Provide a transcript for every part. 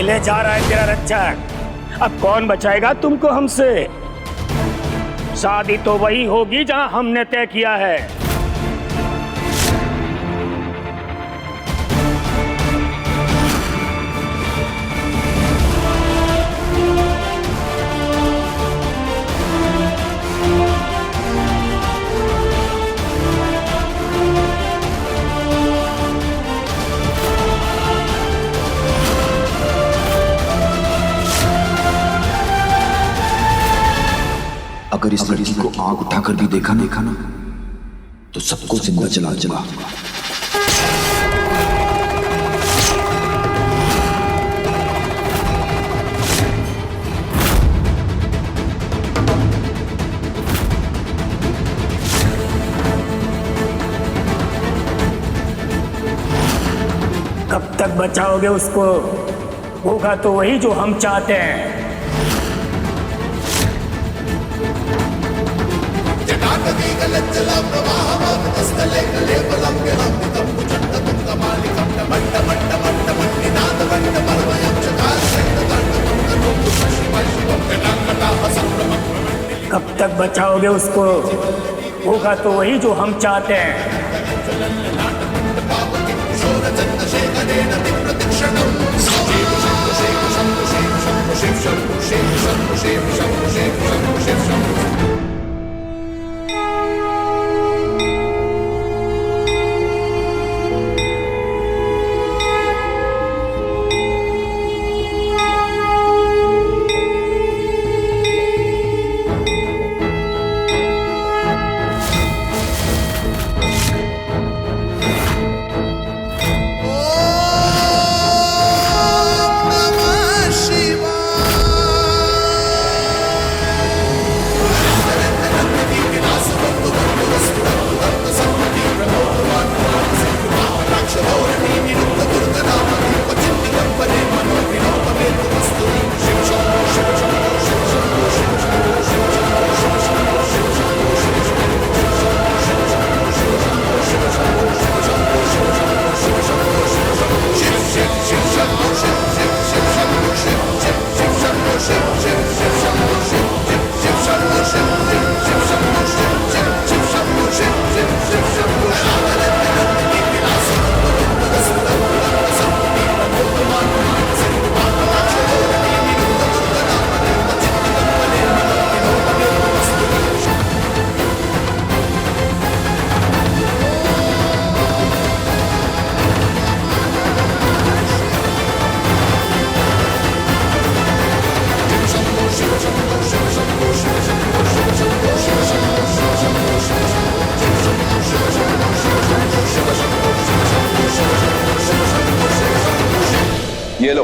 अकेले जा रहा है तेरा रक्षक। अब कौन बचाएगा तुमको हमसे? शादी तो वही होगी जहां हमने तय किया है। अगर इस लड़की को आग उठाकर भी देखा ना तो सबको जिंदा जला जला। कब तक बचाओगे उसको? होगा तो वही जो हम चाहते हैं। कब तक बचाओगे उसको? होगा तो वही जो हम चाहते हैं।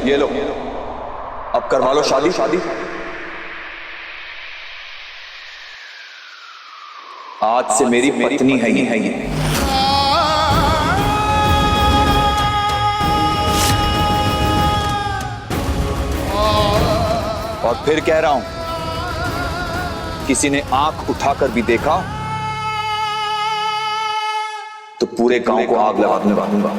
ये लो अब करवा लो शादी। आज से मेरी पत्नी है ये। और फिर कह रहा हूं, किसी ने आंख उठाकर भी देखा तो पूरे गांव को आग लगा दूंगा।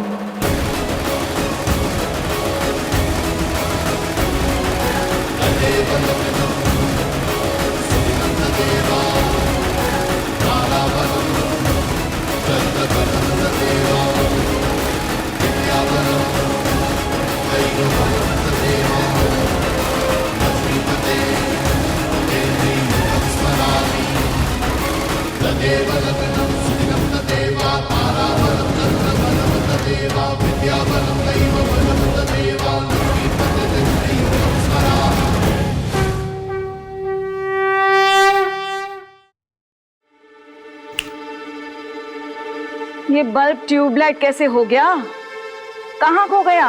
ये बल्ब ट्यूबलाइट कैसे हो गया? कहाँ खो गया?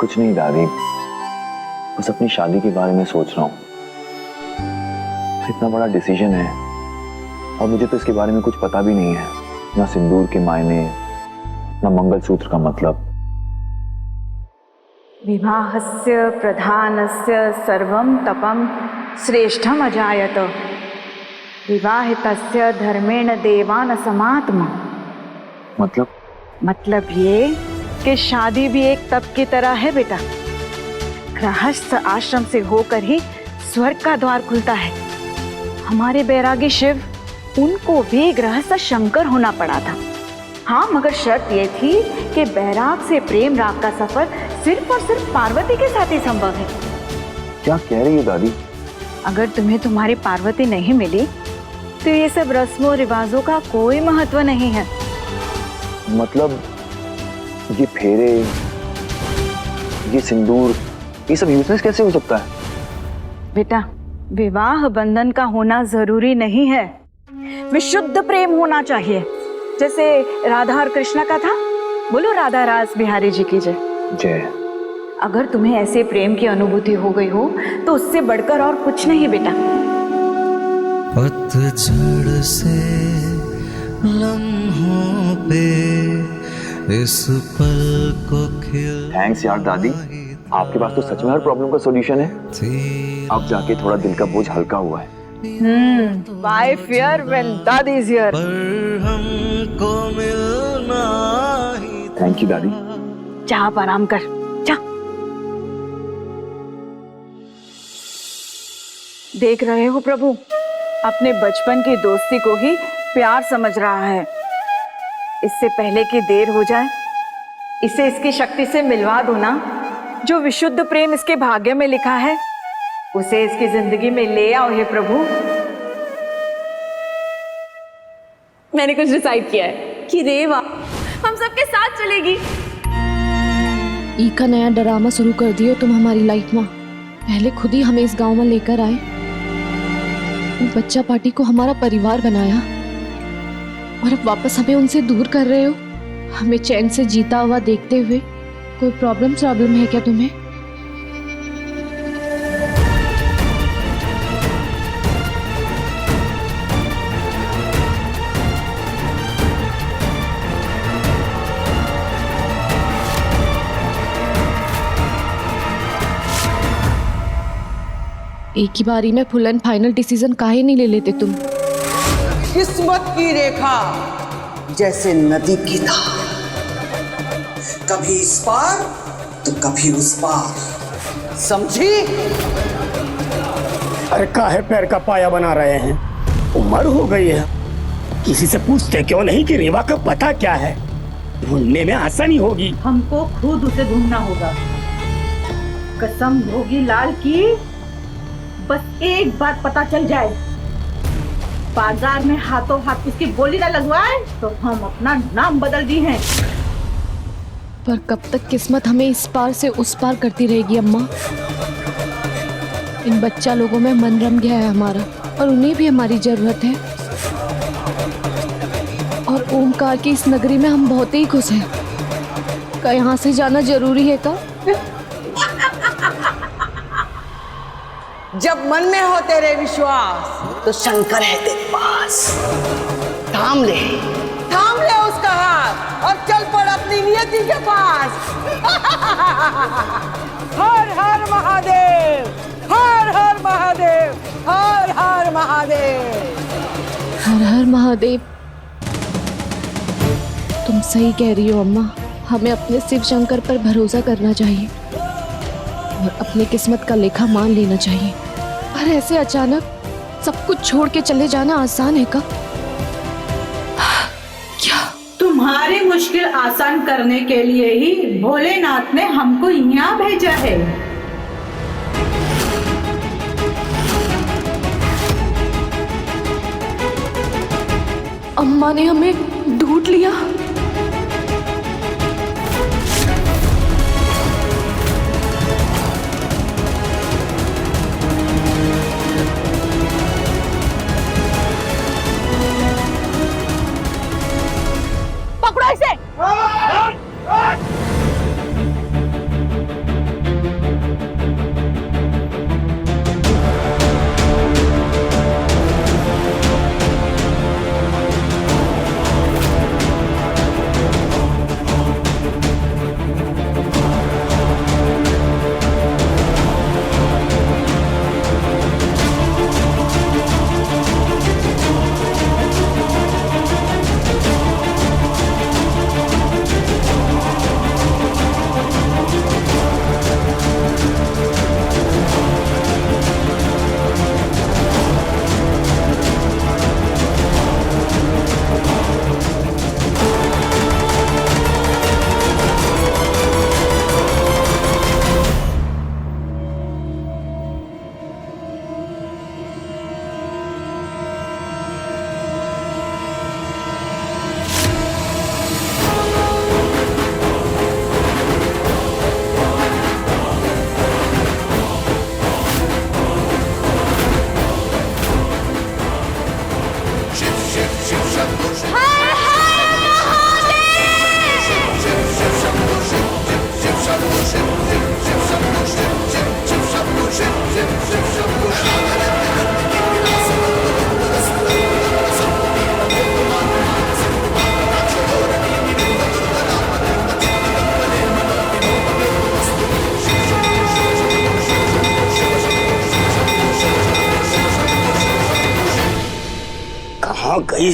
कुछ नहीं दादी, बस अपनी शादी के बारे में सोच रहा हूँ। इतना बड़ा डिसीजन है और मुझे तो इसके बारे में कुछ पता भी नहीं है, ना सिंदूर के मायने, ना मंगलसूत्र का मतलब। विवाहस्य प्रधानस्य सर्वं तपं श्रेष्ठम अजायत, विवाहितस्य धर्मेण देवान समात्मा। मतलब ये कि शादी भी एक तप की तरह है बेटा। गृहस्थ आश्रम से होकर ही स्वर्ग का द्वार खुलता है। हमारे बैरागी शिव, उनको भी गृहस्थ शंकर होना पड़ा था। हाँ, मगर शर्त ये थी कि बैराग से प्रेम राग का सफर सिर्फ और सिर्फ पार्वती के साथ ही संभव है। क्या कह रही हो दादी? अगर तुम्हें तुम्हारी पार्वती नहीं मिली तो ये सब रस्मों रिवाजों का कोई महत्व नहीं है। मतलब ये फेरे, ये सिंदूर, ये सब यूजलेस कैसे हो सकता है? बेटा, विवाह बंधन का होना जरूरी नहीं है, विशुद्ध प्रेम होना चाहिए, जैसे राधा और कृष्ण का था। बोलो राधा रास बिहारी जी की जय। जय। अगर तुम्हें ऐसे प्रेम की अनुभूति हो गई हो तो उससे बढ़कर और कुछ नहीं बेटा। पतझड़ से लम्हों पे इस पल को खिल। थैंक्स यार दादी, आपके पास तो सच में हर प्रॉब्लम का सॉल्यूशन है। अब जाके थोड़ा दिल का बोझ हल्का हुआ है। Why fear when daddy is here? पर हमको मिलना ही। थैंक यू दादी। जा आप आराम कर, जा। देख रहे हो प्रभु, अपने बचपन की दोस्ती को ही प्यार समझ रहा है। इससे पहले कि देर हो जाए, इसे इसकी शक्ति से मिलवा दो ना। जो विशुद्ध प्रेम इसके भाग्य में लिखा है उसे इसकी जिंदगी में ले आओ हे प्रभु। मैंने कुछ डिसाइड किया है कि रेवा हम सबके साथ चलेगी। ई का नया ड्रामा शुरू कर दियो तुम हमारी लाइफ में। पहले खुद ही हमें इस गांव में लेकर आए, बच्चा पार्टी को हमारा परिवार बनाया, और अब वापस हमें उनसे दूर कर रहे हो। हमें चैन से जीता हुआ देखते हुए। कोई प्रॉब्लम है क्या तुम्हें? एक ही बारी में फुल एंड फाइनल डिसीजन काहे नहीं ले लेते तुम? किस्मत की रेखा जैसे नदी की धार, कभी इस पार तो कभी उस पार, समझी? अरे काहे पैर का पाया बना रहे हैं? उम्र हो गई है, किसी से पूछते क्यों नहीं कि रेवा का पता क्या है? ढूंढने में आसानी होगी। हमको खुद उसे ढूंढना होगा। कसम होगी लाल की, बस एक बात पता चल जाए, बाजार में हाथों हाथ उसकी बोली न लगवाए तो हम अपना नाम बदल दी हैं। पर कब तक किस्मत हमें इस पार से उस पार करती रहेगी अम्मा? इन बच्चा लोगों में मन रम गया है हमारा, और उन्हें भी हमारी जरूरत है। और ओमकार की इस नगरी में हम बहुत ही खुश हैं। क्या यहाँ से जाना जरूरी है का? जब मन में हो तेरे विश्वास तो शंकर है तेरे पास। थाम ले उसका हाथ और चल पड़ अपनी नियति के पास। हर हर महादेव, हर हर महादेव, हर हर महादेव, हर हर महादेव। तुम सही कह रही हो अम्मा, हमें अपने शिव शंकर पर भरोसा करना चाहिए और अपनी किस्मत का लेखा मान लेना चाहिए। पर ऐसे अचानक सब कुछ छोड़ के चले जाना आसान है का? क्या तुम्हारी मुश्किल आसान करने के लिए ही भोलेनाथ ने हमको यहाँ भेजा है। अम्मा ने हमें ढूंढ लिया। पकड़ो इसे। कहाँ गई?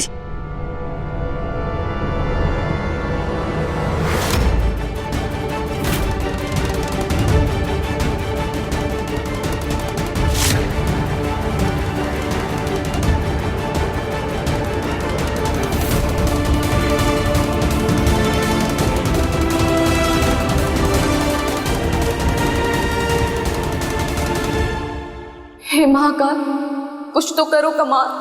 हे महाकाल, कुछ तो करो कमाल।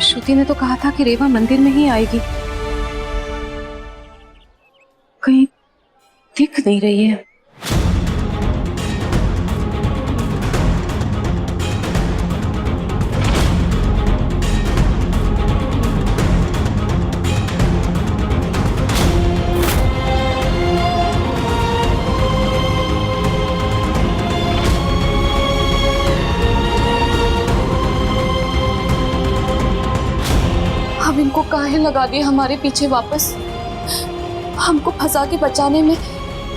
श्रुति ने तो कहा था कि रेवा मंदिर में ही आएगी, कहीं दिख नहीं रही है। अब इनको काहे लगा दिए हमारे पीछे वापस। हमको फंसा के बचाने में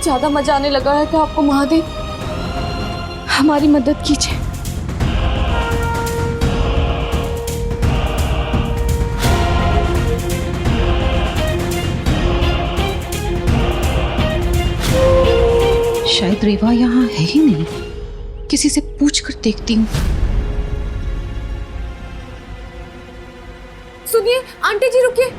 ज्यादा मजा आने लगा है कि आपको महादेव हमारी मदद कीजिए। शायद रेवा यहाँ है ही नहीं, किसी से पूछ कर देखती हूँ। सुनिए आंटी जी, रुकिए।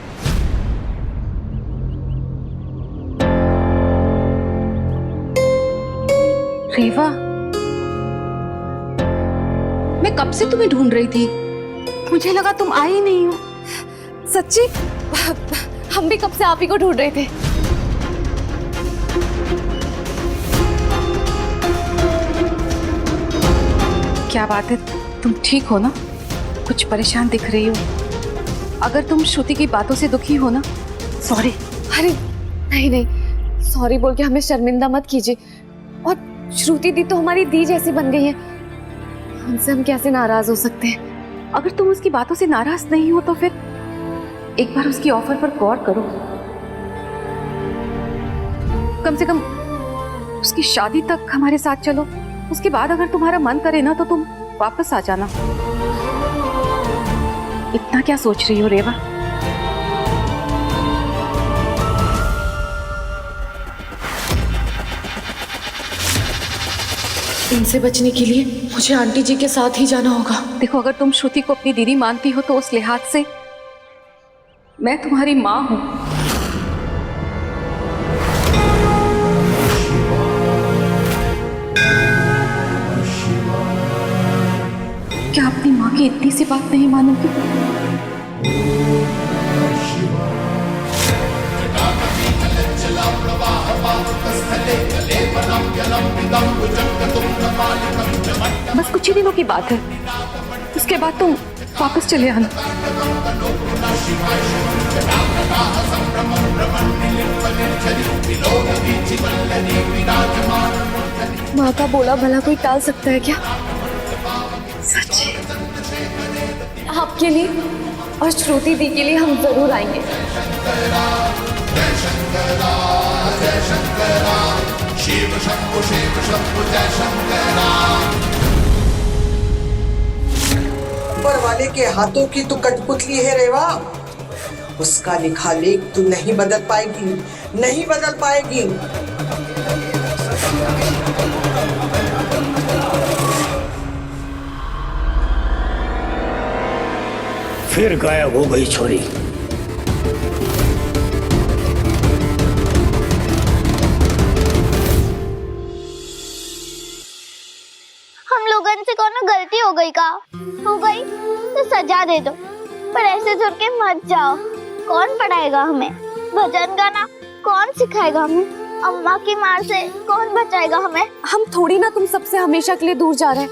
रेवा, मैं कब से तुम्हें ढूंढ रही थी, मुझे लगा तुम आई नहीं हो। सच्ची? हम भी कब से आप ही को ढूंढ रहे थे। क्या बात है, तुम ठीक हो ना? कुछ परेशान दिख रही हो। अगर तुम श्रुति की बातों से दुखी हो ना, सॉरी। अरे नहीं नहीं, सॉरी बोल के हमें शर्मिंदा मत कीजिए। और श्रुति दी तो हमारी दी जैसी बन गई है, हमसे हम कैसे नाराज हो सकते हैं। अगर तुम उसकी बातों से नाराज नहीं हो तो फिर एक बार उसकी ऑफर पर गौर करो। कम से कम उसकी शादी तक हमारे साथ चलो, उसके बाद अगर तुम्हारा मन करे ना तो तुम वापस आ जाना। इतना क्या सोच रही हो रेवा? इनसे बचने के लिए मुझे आंटी जी के साथ ही जाना होगा। देखो, अगर तुम श्रुति को अपनी दीदी मानती हो तो उस लिहाज से मैं तुम्हारी माँ हूं। क्या अपनी माँ की इतनी सी बात नहीं मानोगी? बस कुछ ही दिनों की बात है, उसके बाद तुम वापस चले आना। माँ का बोला भला कोई टाल सकता है क्या? सच आपके लिए और श्रुति दी के लिए हम जरूर आएंगे। ऊपर वाले के हाथों की तो कठपुतली है रेवा, उसका लिखा लेख तू नहीं बदल पाएगी, नहीं बदल पाएगी। फिर गायब हो गई छोरी। हम लोगन से कौन गलती हो गई का? हो गई तो सजा दे दो, पर ऐसे झुर के मत जाओ। कौन पढ़ाएगा हमें भजन गाना? कौन सिखाएगा हमें? अम्मा की मार से कौन बचाएगा हमें? हम थोड़ी ना तुम सबसे हमेशा के लिए दूर जा रहे हैं,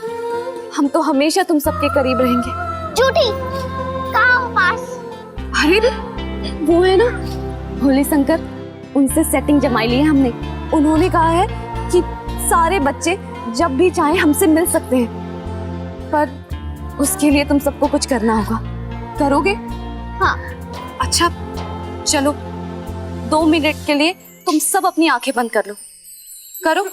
हम तो हमेशा तुम सबके करीब रहेंगे। झूठी, कहाँ हो पास? अरे वो है ना भोले शंकर, उनसे सेटिंग जमाई ली है हमने। उन्होंने कहा है कि सारे बच्चे जब भी चाहे हमसे मिल सकते हैं, पर उसके लिए तुम सबको कुछ करना होगा। करोगे? हाँ। अच्छा चलो 2 मिनट के लिए तुम सब अपनी आंखें बंद कर लो। करो।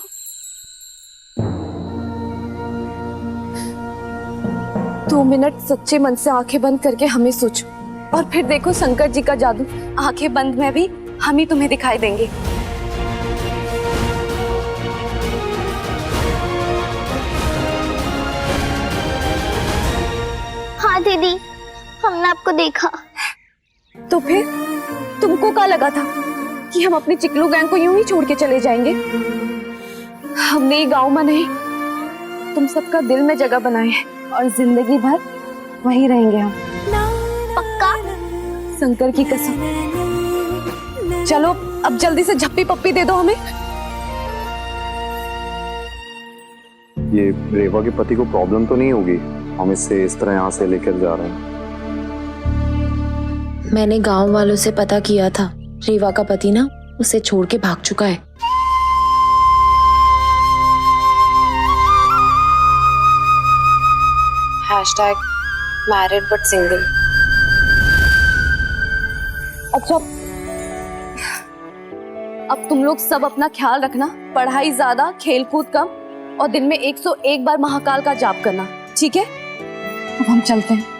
दो मिनट सच्चे मन से आंखें बंद करके हमें सोचो, और फिर देखो शंकर जी का जादू। आंखें बंद में भी हम ही तुम्हें दिखाई देंगे। हाँ दीदी, हमने आपको देखा। तो फिर तुमको क्या लगा था कि हम अपने चिकलू गैंग को यूं ही छोड़ के चले जाएंगे? हमने ही गांव में नहीं, तुम सबका दिल में जगह बनाई है, और जिंदगी भर वहीं रहेंगे हम। पक्का? शंकर की कसम। चलो अब जल्दी से झप्पी पप्पी दे दो हमें। ये रेवा के पति को प्रॉब्लम तो नहीं होगी? हम इससे इस तरह यहाँ से लेकर जा रहे हैं। मैंने गांव वालों से पता किया था, रेवा का पति ना उसे छोड़ के भाग चुका है। #married but single। अच्छा अब तुम लोग सब अपना ख्याल रखना, पढ़ाई ज्यादा, खेलकूद कम, और दिन में 101 बार महाकाल का जाप करना, ठीक है? अब हम चलते हैं।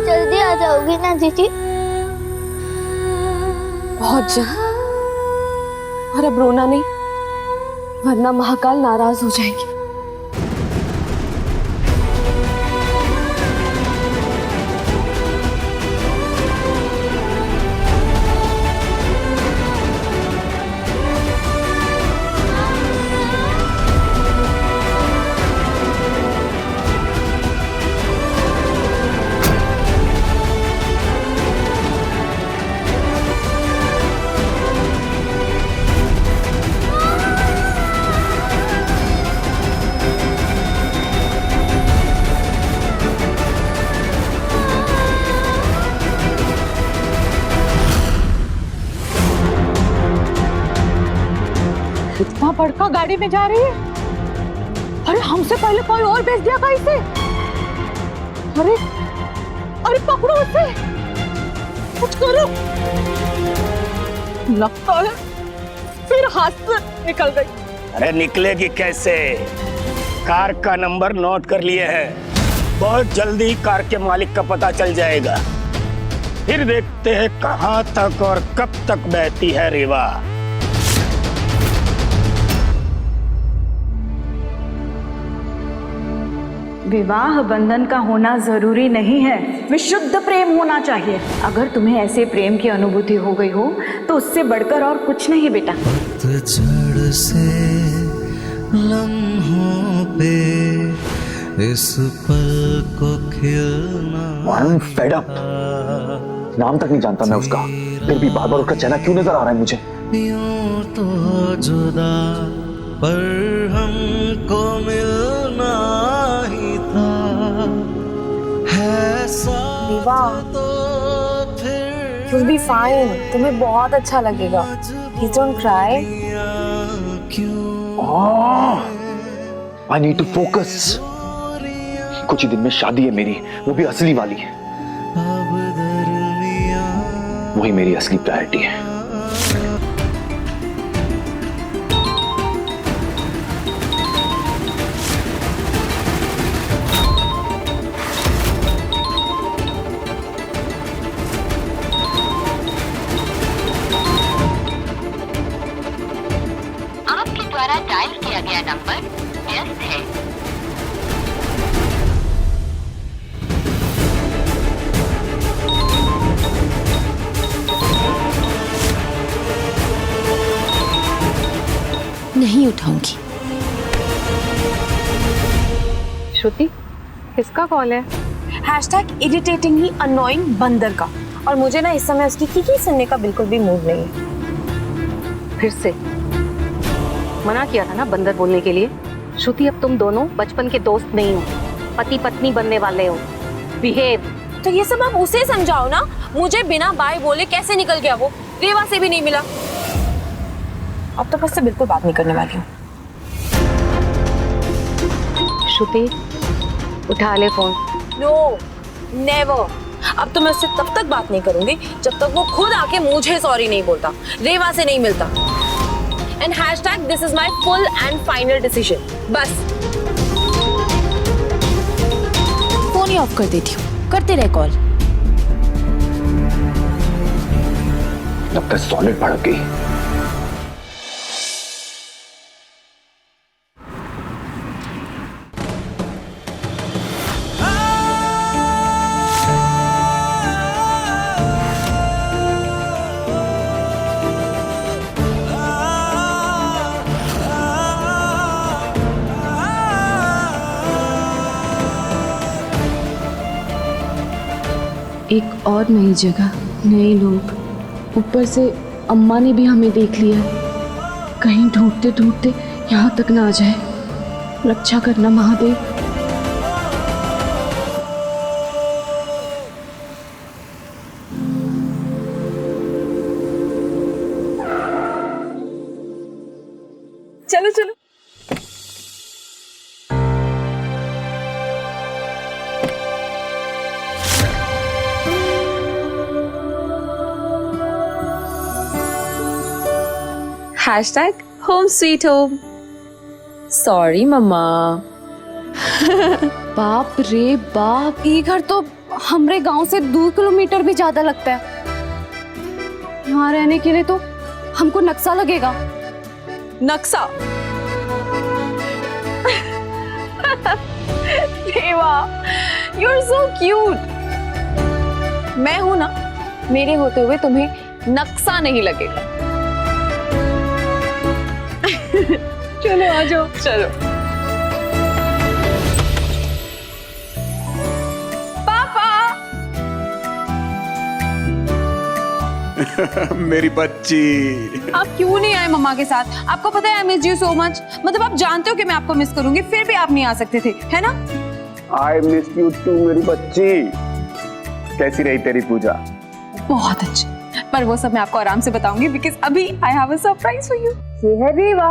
जल्दी आ जाओगी ना जीजी? बहुत जल्द। और अब रोना नहीं, वरना महाकाल नाराज हो जाएंगे। इतना बड़का गाड़ी में जा रही है? अरे हमसे पहले कोई और भेज दिया था इसे। अरे अरे पकड़ो उसे, कुछ करो। लगता है फिर हाथ से निकल गई। अरे निकलेगी कैसे? कार का नंबर नोट कर लिए हैं, बहुत जल्दी कार के मालिक का पता चल जाएगा। फिर देखते हैं कहां तक और कब तक बहती है रेवा। विवाह बंधन का होना जरूरी नहीं है, विशुद्ध प्रेम होना चाहिए। अगर तुम्हें ऐसे प्रेम की अनुभूति हो गई हो तो उससे बढ़कर और कुछ नहीं बेटा। पतझड़ से लम्हों पे इस पल को खिलना। I'm fed up। नाम तक नहीं जानता मैं उसका, फिर भी बार बार उसका चेहरा क्यों नजर आ रहा है मुझे? यूं तो जुदा पर हमको मिलना ही था, है साथ तो फिर You'll be fine। तुम्हें बहुत अच्छा लगेगा। Please don't cry। I need to focus। कुछ ही दिन में शादी है मेरी, वो भी असली वाली। वही मेरी असली प्रायोरिटी है। नहीं उठाऊंगी। श्रुति, किसका कॉल है? हैशटैग इरिटेटिंगली अननोइंग बंदर का। और मुझे ना इस समय उसकी की सुनने का बिल्कुल भी मूड नहीं है। फिर से मना किया था ना बंदर बोलने के लिए। श्रुति, अब तुम दोनों बचपन के दोस्त नहीं हो, पति पत्नी बनने वाले हो। बिहेव। तो ये सब आप उसे समझाओ ना। मुझे बिना बाय बोले कैसे निकल गया वो? रेवा से भी नहीं मिला। अब तो बस से बिल्कुल बात नहीं करने वाली हूँ। श्रुति, उठा ले फोन। No, never. अब तो मैं उससे तब तक बात नहीं करूंगी जब तक वो खुद आके मुझे सॉरी नहीं बोलता, रेवा से नहीं मिलता। And hashtag this is my full and final decision. बस फोन ही ऑफ कर देती हूँ, करते रहे कॉल। अब तक सॉलिड भड़क गई। एक और नई जगह, नए लोग, ऊपर से अम्मा ने भी हमें देख लिया। कहीं ढूंढते ढूंढते यहाँ तक ना आ जाए। रक्षा करना महादेव। चलो चलो। Hashtag home sweet home. Sorry मम्मा। बाप रे बाप, ये घर तो हमरे गांव से 2 किलोमीटर भी ज्यादा लगता है। यहाँ रहने के लिए तो हमको नक्शा लगेगा। नक्शा? देवा, you're so cute। मैं हूं ना, मेरे होते हुए तुम्हें नक्शा नहीं लगेगा। चलो आ जाओ। चलो। पापा। मेरी बच्ची। आप क्यों नहीं आए मम्मा के साथ? आपको पता है I miss you so much. मतलब आप जानते हो कि मैं आपको मिस करूंगी, फिर भी आप नहीं आ सकते थे, है ना? आई मिस यू टू मेरी बच्ची। कैसी रही तेरी पूजा? बहुत अच्छी, पर वो सब मैं आपको आराम से बताऊंगी बिकॉज अभी I have a surprise for you. ये है रेवा।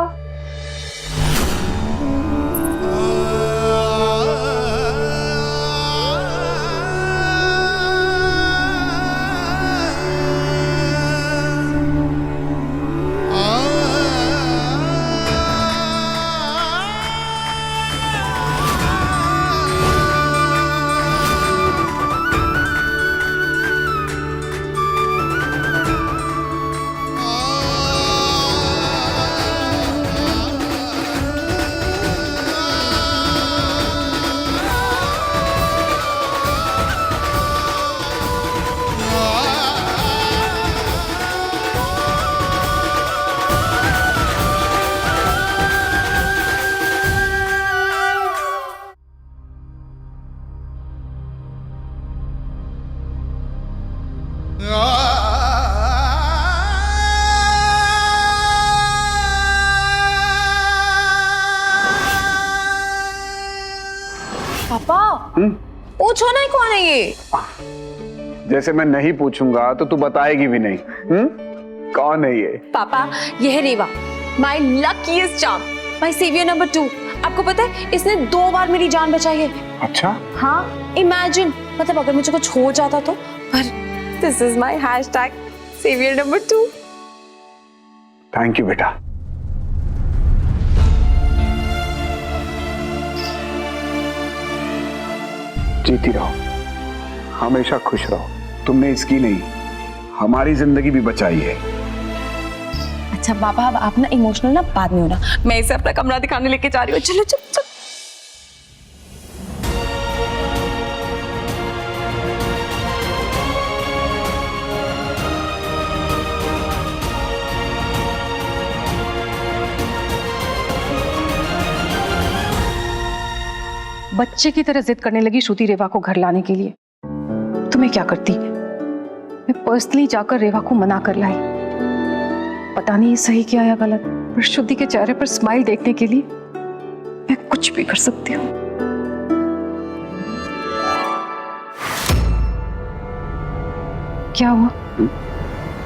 पापा, पूछो ना कौन है ये? जैसे मैं नहीं पूछूंगा तो तू बताएगी भी नहीं। कौन है ये? पापा, ये है Reva, my luckiest charm, my saviour number 2। आपको पता है इसने 2 बार मेरी जान बचाई है। अच्छा? हाँ, इमेजिन, मतलब अगर मुझे कुछ हो जाता तो। पर this is my hashtag saviour number 2। Thank you बेटा। जीती रहो, हमेशा खुश रहो। तुमने इसकी नहीं, हमारी जिंदगी भी बचाई है। अच्छा पापा, अब आप ना इमोशनल ना बाद में होना। मैं इसे अपना कमरा दिखाने लेके जा रही हूँ। चलो चलो चलो। बच्चे की तरह जिद करने लगी श्रुति रेवा को घर लाने के लिए। तो मैं क्या करती, मैं पर्सनली जाकर रेवा को मना कर लाई। पता नहीं सही किया या गलत, पर श्रुति के चेहरे पर स्माइल देखने के लिए मैं कुछ भी कर सकती हूँ। क्या हुआ?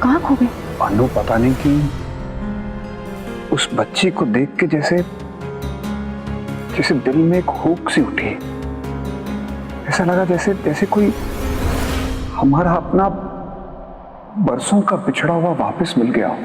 कहाँ खो गए? अनु पता नहीं कि उस बच्ची को देख के जैसे दिल में एक हुक सी उठी। ऐसा लगा जैसे कोई हमारा अपना बरसों का बिछड़ा हुआ वापस मिल गया।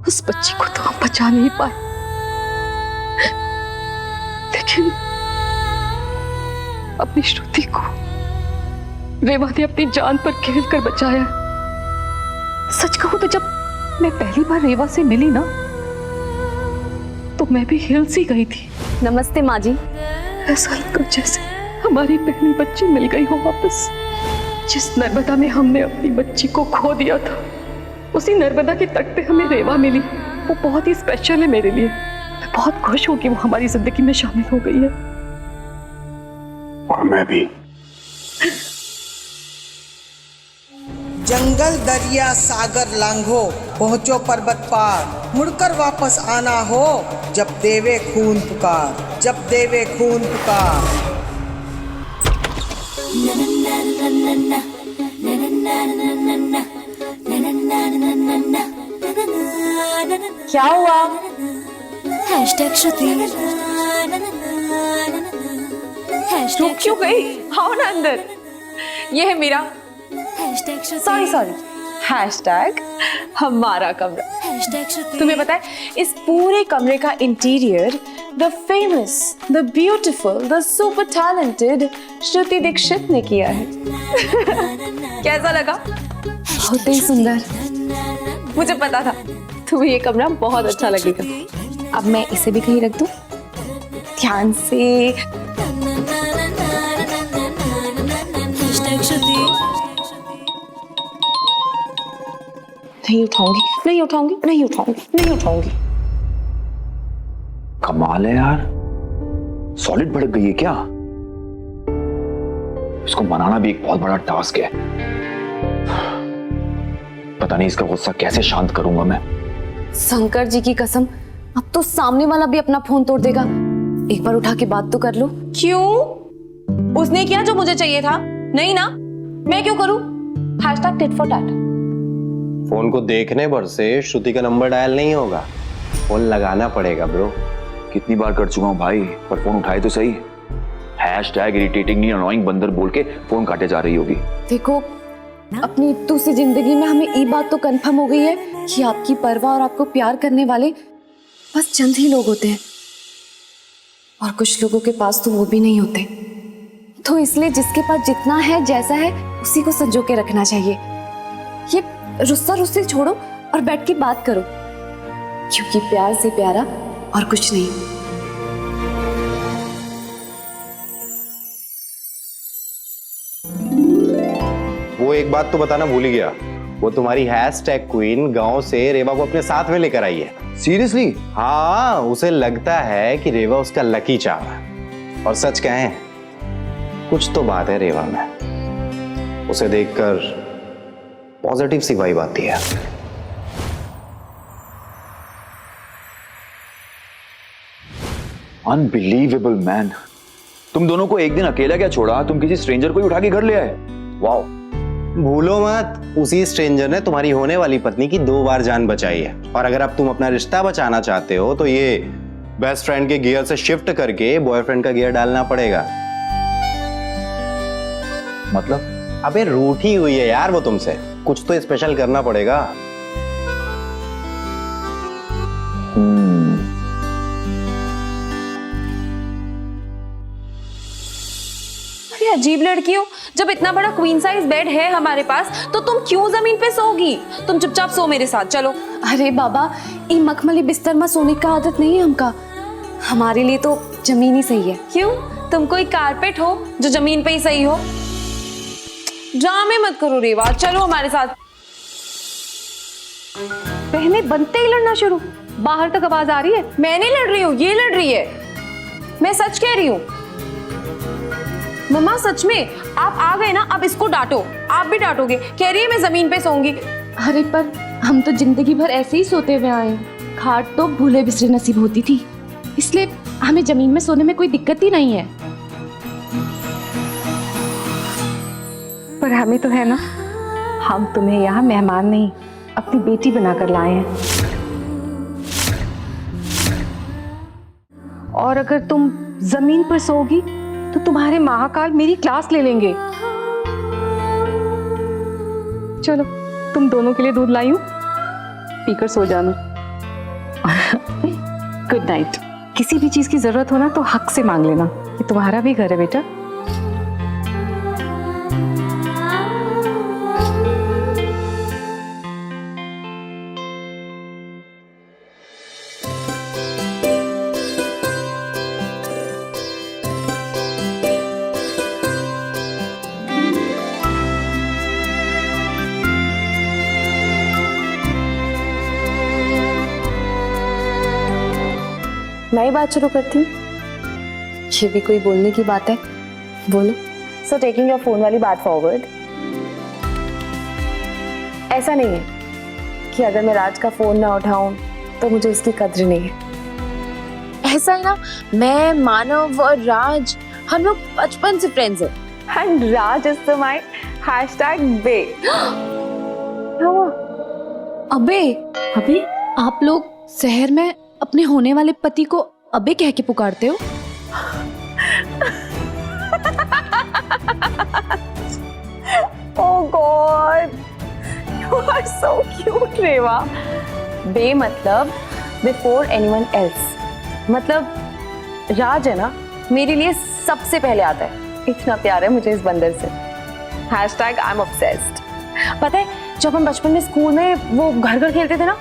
उस बच्ची को तो हम बचा नहीं पाए, लेकिन अपनी श्रुति को रेवा ने अपनी जान पर खेल कर बचाया। सच कहूं तो जब मैं पहली बार रेवा से मिली ना, तो मैं भी हिल सी गई थी। नमस्ते माँ जी। ऐसा लगा जैसे हमारी पहली बच्ची मिल गई हो वापस। जिस नर्मदा में हमने अपनी बच्ची को खो दिया था, उसी नर्मदा के तट पे हमें रेवा मिली। वो बहुत ही स्पेशल है मेरे लिए। मैं बहुत खुश हूँ कि वो हमारी जिंदगी में शामिल हो गई है। और मैं भी। जंगल दरिया सागर लांघो, पहुंचो पर्वत पार, मुड़कर वापस आना हो जब देवे खून पुकार, जब देवे खून पुकार। क्या हुआ? श्रुति रुक क्यों गई? आओ ना अंदर। ये है मीरा। सॉरी हैशटैग हमारा कमरा। तुम्हें पता है इस पूरे कमरे का interior the famous, the beautiful, the super talented Shruti Dixit ने किया है। कैसा लगा? बहुत ही सुंदर। मुझे पता था तुम्हें ये कमरा बहुत अच्छा लगेगा। अब मैं इसे भी कहीं रख दूं? ध्यान से। नहीं उठाऊंगी। कमाल है यार, सॉलिड भड़क गई है क्या? इसको मनाना भी एक बहुत बड़ा टास्क है। पता नहीं इसका गुस्सा कैसे शांत करूंगा मैं। शंकर जी की कसम, अब तो सामने वाला भी अपना फोन तोड़ देगा। एक बार उठा के बात तो कर लो। क्यों? उसने किया जो मुझे चाहिए था, नहीं ना? मैं क्यों करूं? Hashtag tit for tat. Phone को देखने पर से श्रुति का नंबर डायल नहीं होगा, फोन लगाना पड़ेगा ब्रो। कितनी बार कर चुका हूं भाई, पर फोन उठाए तो सही। हैशटैग इरिटेटिंगली अनोइंग बंदर बोल के फोन काटे जा रही होगी। देखो, अपनी दूसरी जिंदगी में हमें ये बात तो कंफर्म हो गई है कि आपकी परवाह और आपको प्यार करने वाले बस चंद ही लोग होते हैं, और कुछ लोगों के पास तो वो भी नहीं होते। तो इसलिए जिसके पास जितना है, जैसा है, उसी को संजो के रखना चाहिए। ये रुस्सा रुस्सी छोड़ो और बैठ के बात करो, क्योंकि प्यार से प्यारा और कुछ नहीं। वो एक बात तो बताना भूल ही गया, वो तुम्हारी हैशटैग क्वीन गांव से रेवा को अपने साथ में लेकर आई है। सीरियसली? हाँ, उसे लगता है कि रेवा उसका लकी चार्म है। और सच कहें, कुछ तो बात है रेवा में। उसे देखकर पॉजिटिव सी वाइब आती है। अनबिलीवेबल मैन, तुम दोनों को एक दिन अकेला क्या छोड़ा, तुम किसी स्ट्रेंजर को ही उठा के घर ले आए। वाओ। भूलो मत, उसी स्ट्रेंजर ने तुम्हारी होने वाली पत्नी की 2 बार जान बचाई है। और अगर अब तुम अपना रिश्ता बचाना चाहते हो तो ये बेस्ट फ्रेंड के गियर से शिफ्ट करके बॉयफ्रेंड का गियर डालना पड़ेगा। मतलब? अबे रूठी हुई है यार वो तुमसे, कुछ तो स्पेशल करना पड़ेगा। अरे अजीब लड़की हो, जब इतना बड़ा क्वीन साइज बेड है हमारे पास तो तुम क्यों जमीन पे सोगी? तुम चुपचाप सो मेरे साथ, चलो। अरे बाबा, ये मखमली बिस्तर में सोने का आदत नहीं है हमका। हमारे लिए तो जमीन ही सही है। क्यों? तुम कोई कारपेट हो जो जमीन पे ही सही हो? ड्रामे मत करो रेवा, चलो हमारे साथ। पहले बनते ही लड़ना शुरू, बाहर तक आवाज आ रही है। मैं नहीं लड़ रही हूँ, ये लड़ रही है। मैं सच कह रही हूँ। मम्मा सच में, आप आ गए ना, अब इसको डांटो। आप भी डांटोगे, कह रही है मैं जमीन पे सोऊंगी। अरे पर हम तो जिंदगी भर ऐसे ही सोते हुए आए हैं। खाट तो भूले बिसरे नसीब होती थी, इसलिए हमें जमीन में सोने में कोई दिक्कत ही नहीं है। पर हमें तो है ना, हम तुम्हें यहाँ मेहमान नहीं, अपनी बेटी बनाकर लाए हैं। और अगर तुम जमीन पर सोओगी तो तुम्हारे महाकाल मेरी क्लास ले लेंगे। चलो, तुम दोनों के लिए दूध लाई हूं, पीकर सो जाना। Good night. किसी भी चीज की जरूरत हो ना तो हक से मांग लेना, ये तुम्हारा भी घर है बेटा। मैं ही बात शुरू करती हूँ। ये भी कोई बोलने की बात है? बोलो। सो टेकिंग योर फोन वाली बात फॉरवर्ड, ऐसा नहीं है कि अगर मैं राज का फोन ना उठाऊं तो मुझे उसकी कद्र नहीं है। ऐसा है ना, मैं, मानव और राज, हम लोग बचपन से फ्रेंड्स हैं। And Raj is the my #बे। क्या हुआ? अबे, अबे आप लोग शहर में अपने होने वाले पति को अबे कह के पुकारते हो? Oh God, you are so cute, रेवा। बे मतलब बिफोर एनीवन एल्स, मतलब राज है ना मेरे लिए सबसे पहले आता है। इतना प्यार है मुझे इस बंदर से। I'm obsessed। पता है, जब हम बचपन में स्कूल में वो घर घर खेलते थे ना,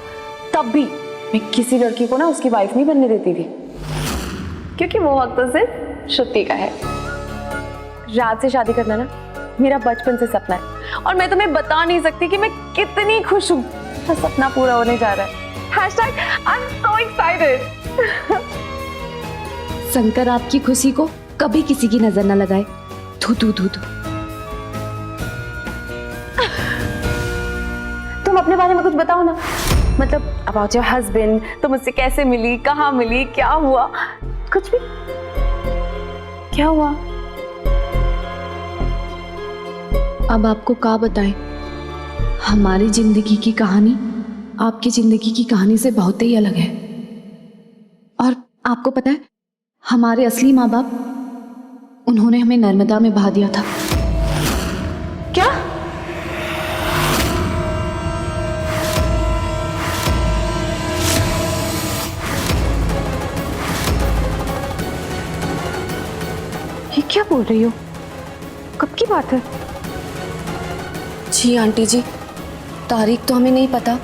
तब भी मैं किसी लड़की को ना उसकी वाइफ नहीं बनने देती थी, क्योंकि वो हक तो सिर्फ श्रुति का है। राज से शादी करना ना मेरा बचपन से सपना है, और मैं तुम्हें बता नहीं सकती कि मैं कितनी खुश हूँ। मेरा सपना पूरा होने जा रहा है। I'm so excited। शंकर आपकी खुशी को कभी किसी की नजर न लगाए। धू धू धू धू। तुम अपने बारे में कुछ बताओ ना, मतलब अबाउट योर हस्बैंड, तुम मुझसे कैसे मिली, कहाँ मिली, क्या हुआ, कुछ भी। क्या हुआ? अब आपको क्या बताएं, हमारी जिंदगी की कहानी आपकी जिंदगी की कहानी से बहुत ही अलग है। और आपको पता है, हमारे असली माँ बाप, उन्होंने हमें नर्मदा में बहा दिया था। क्या? ये क्या बोल रही हो? कब की बात है? जी आंटी जी, तारीख तो हमें नहीं पता,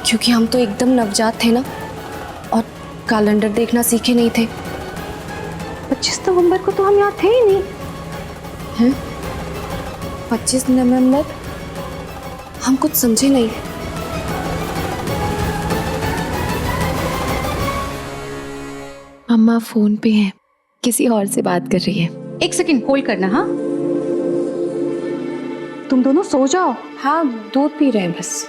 क्योंकि हम तो एकदम नवजात थे ना, और कैलेंडर देखना सीखे नहीं थे। 25 नवंबर को तो हम यहाँ थे ही नहीं। हैं? 25 नवंबर? हम कुछ समझे नहीं। अम्मा फोन पे हैं, किसी और से बात कर रही है। 1 सेकंड होल्ड करना। हाँ, तुम दोनों सो जाओ। हाँ, दूध पी रहे हैं बस।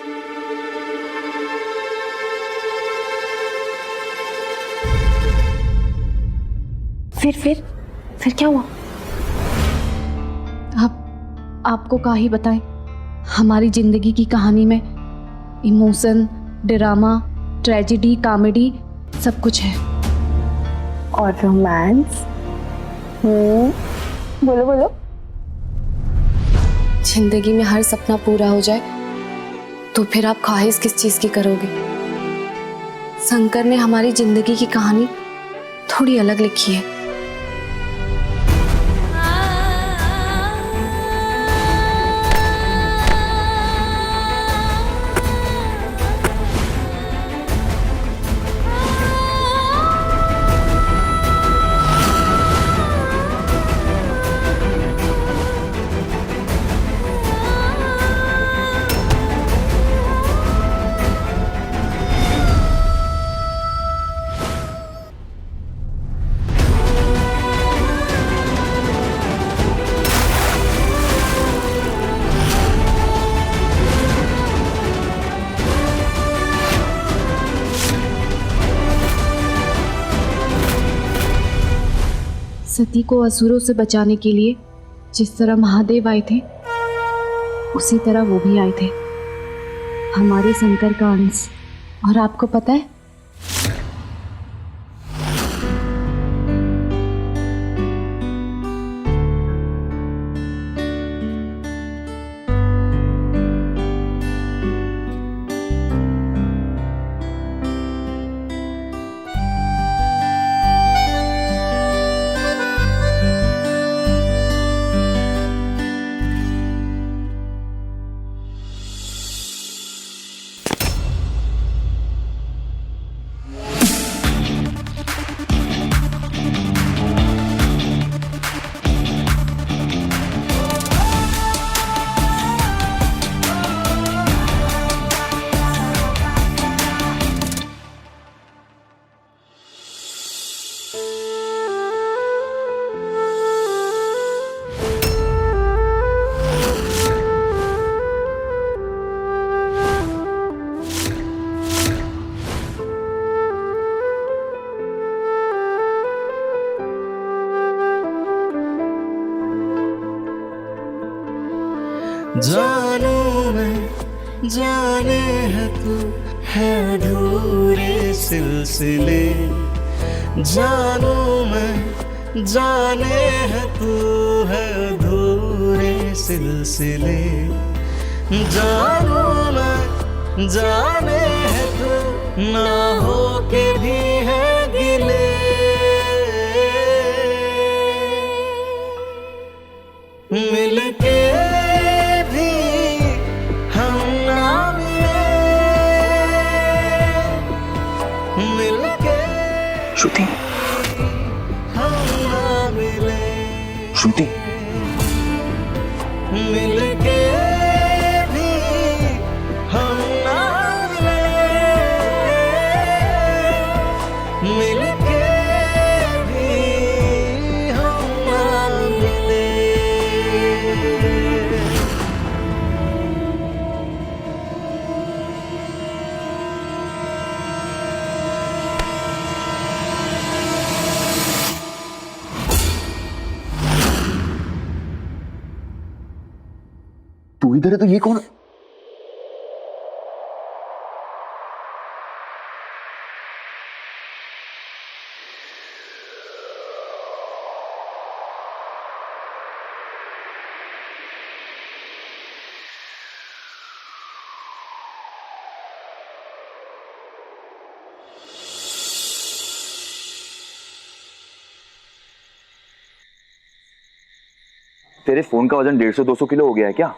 फिर क्या हुआ? आपको का ही बताएं, हमारी जिंदगी की कहानी में इमोशन, ड्रामा, ट्रेजेडी, कॉमेडी सब कुछ है। और रोमांस? बोलो बोलो। जिंदगी में हर सपना पूरा हो जाए तो फिर आप ख्वाहिश किस चीज की करोगे? शंकर ने हमारी जिंदगी की कहानी थोड़ी अलग लिखी है। सती को असुरों से बचाने के लिए जिस तरह महादेव आए थे, उसी तरह वो भी आए थे, हमारे शंकर का अंश। और आपको पता है, जानू मैं जाने है तू है अधूरे सिलसिले, जानू मैं जाने है तू है अधूरे सिलसिले, जानू मैं जाने है तू ना हो के भी है गिले, मिलके श्रुति, श्रुति, मिलके भी हम ना मिले, मिलके भी हम ना मिले। तू इधर है तो ये कौन? तेरे फोन का वजन 150-200 किलो हो गया है क्या?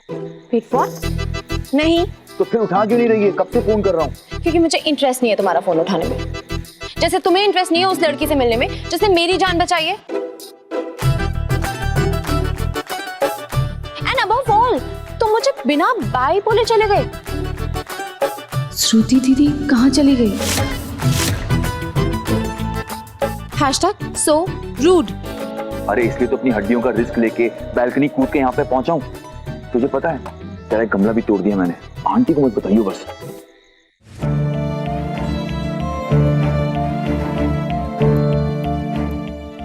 नहीं। तो फिर उठा क्यों नहीं रही है? कब से फोन कर रहा हूँ। क्योंकि मुझे इंटरेस्ट नहीं है तुम्हारा फोन उठाने में, जैसे तुम्हें इंटरेस्ट नहीं है उस लड़की से मिलने में जिसने मेरी जान बचाई है। एंड अबव ऑल तुम मुझे बिना बाय बोले चले गए। श्रुति दीदी कहाँ चली गई? Hashtag so rude. अरे इसलिए तो अपनी हड्डियों का रिस्क लेके बैल्कनी कूद के यहाँ पे पहुंचा हूँ। तुझे पता है तेरा एक गमला भी तोड़ दिया मैंने। आंटी को मत बताइयो बस।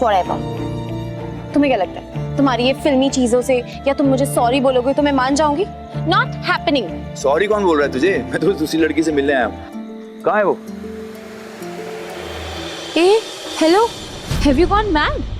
forever. तुम्हें क्या लगता है तुम्हारी ये फिल्मी चीजों से या तुम मुझे सॉरी बोलोगे तो मैं मान जाऊंगी? Not happening. सॉरी कौन बोल रहा है तुझे? मैं तो दूसरी लड़की से मिलने आया हूँ। कहाँ है वो? Hey, hello. Have you gone mad?